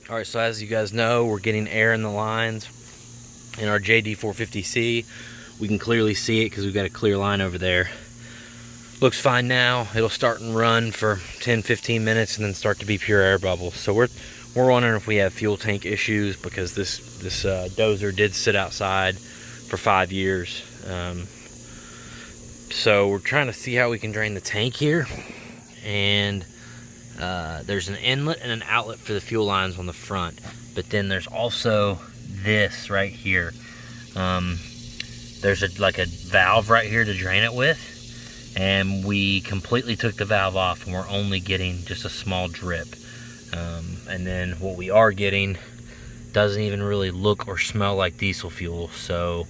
All right, so as you guys know, we're getting air in the lines in our Deere 450C. We can clearly see it because we've got a clear line over there. Looks fine now. It'll start and run for 10-15 minutes and then start to be pure air bubbles. So we're wondering if we have fuel tank issues, because this dozer did sit outside for 5 years. So we're trying to see how we can drain the tank here. And there's an inlet and an outlet for the fuel lines on the front, but then there's also this right here. There's like a valve right here to drain it with, and we completely took the valve off and we're only getting just a small drip. And then what we are getting doesn't even really look or smell like diesel fuel. So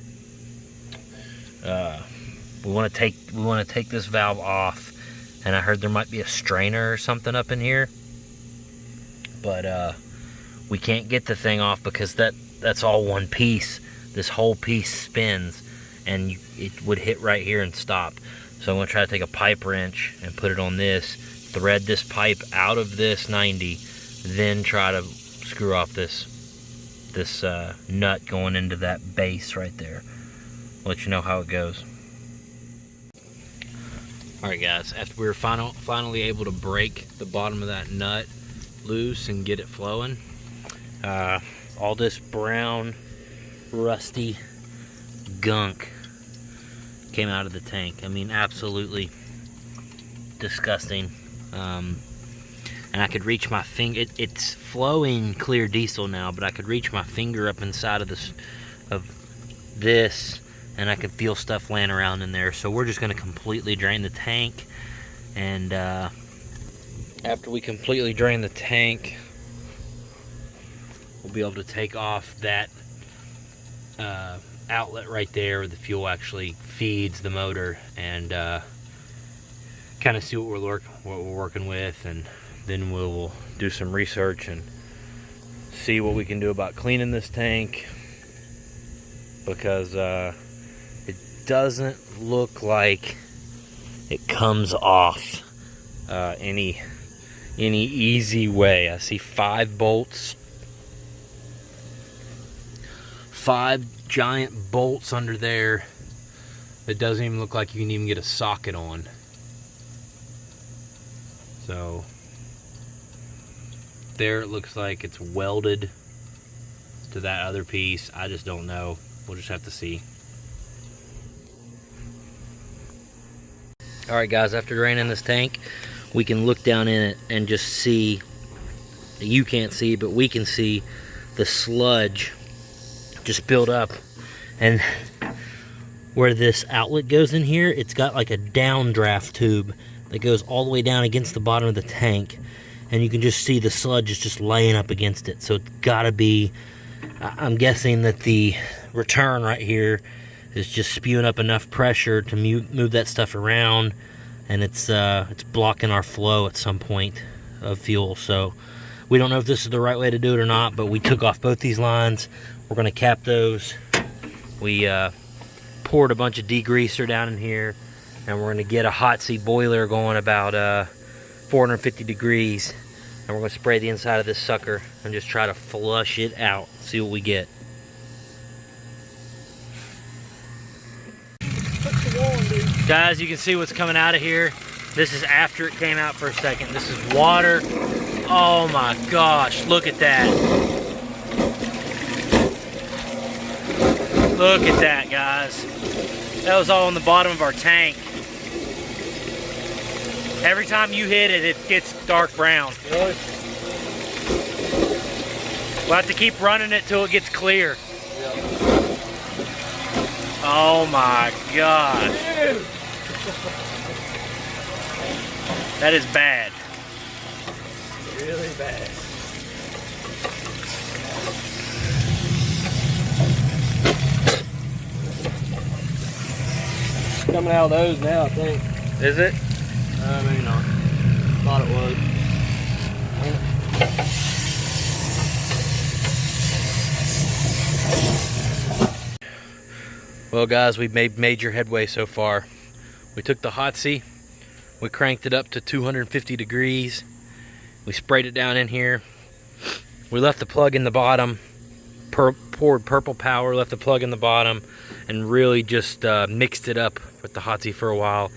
we want to take this valve off. And I heard there might be a strainer or something up in here, but we can't get the thing off because that's all one piece. This whole piece spins, and it would hit right here and stop. So I'm gonna try to take a pipe wrench and put it on this, thread this pipe out of this 90, then try to screw off this nut going into that base right there. I'll let you know how it goes. Alright guys, after we were finally able to break the bottom of that nut loose and get it flowing, all this brown, rusty gunk came out of the tank. I mean, absolutely disgusting. And I could reach my finger, it's flowing clear diesel now, but I could reach my finger up inside of this and I could feel stuff laying around in there. So we're just going to completely drain the tank, and after we completely drain the tank, we'll be able to take off that outlet right there where the fuel actually feeds the motor, and kind of see what we're working with, and then we'll do some research and see what we can do about cleaning this tank, because doesn't look like it comes off any easy way. I see 5 bolts, 5 giant bolts under there. It doesn't even look like you can even get a socket on. So there it looks like it's welded to that other piece. I just don't know. We'll just have to see. Alright guys, after draining this tank, we can look down in it and just see, you can't see, but we can see the sludge just build up. And where this outlet goes in here, it's got like a downdraft tube that goes all the way down against the bottom of the tank. And you can just see the sludge is just laying up against it. So it's gotta be, I'm guessing that the return right here is just spewing up enough pressure to move that stuff around, and it's blocking our flow at some point of fuel. So we don't know if this is the right way to do it or not, but we took off both these lines. We're going to cap those. We poured a bunch of degreaser down in here, and we're going to get a hot seat boiler going about 450 degrees, and we're going to spray the inside of this sucker and just try to flush it out, see what we get. Guys, you can see what's coming out of here. This is after it came out for a second. This is water. Oh my gosh, look at that. Look at that, guys. That was all on the bottom of our tank. Every time you hit it, it gets dark brown. Really? We'll have to keep running it till it gets clear. Yeah. Oh my gosh. That is bad. Really bad. Coming out of those now, I think. Is it? Maybe not. Thought it was. Well guys, we've made major headway so far. We took the hot seat, we cranked it up to 250 degrees, we sprayed it down in here, We left the plug in the bottom, poured purple power, left the plug in the bottom, and really just mixed it up with the Hotsy for a while.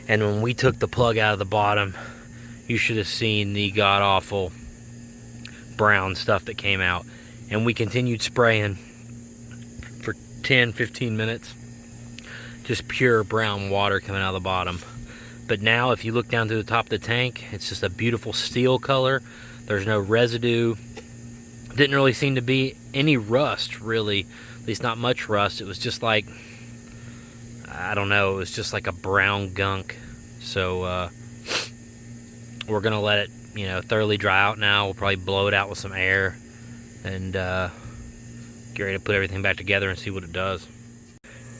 And when we took the plug out of the bottom, you should have seen the god-awful brown stuff that came out. And we continued spraying for 10-15 minutes. Just pure brown water coming out of the bottom. But now if you look down through the top of the tank, it's just a beautiful steel color. There's no residue. Didn't really seem to be any rust, really. At least not much rust. It was just like, I don't know, it was just like a brown gunk. So we're gonna let it, you know, thoroughly dry out now. We'll probably blow it out with some air and get ready to put everything back together and see what it does.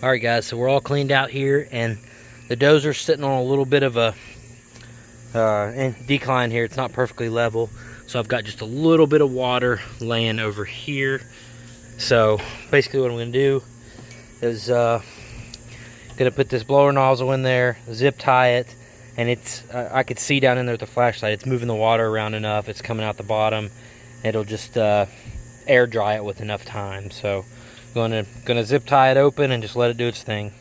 Alright guys, so we're all cleaned out here, and the dozer's sitting on a little bit of a decline here. It's not perfectly level, so I've got just a little bit of water laying over here. So basically what I'm going to do is going to put this blower nozzle in there, zip tie it, and it's I could see down in there with the flashlight, it's moving the water around enough, it's coming out the bottom. It'll just air dry it with enough time. So gonna zip tie it open and just let it do its thing.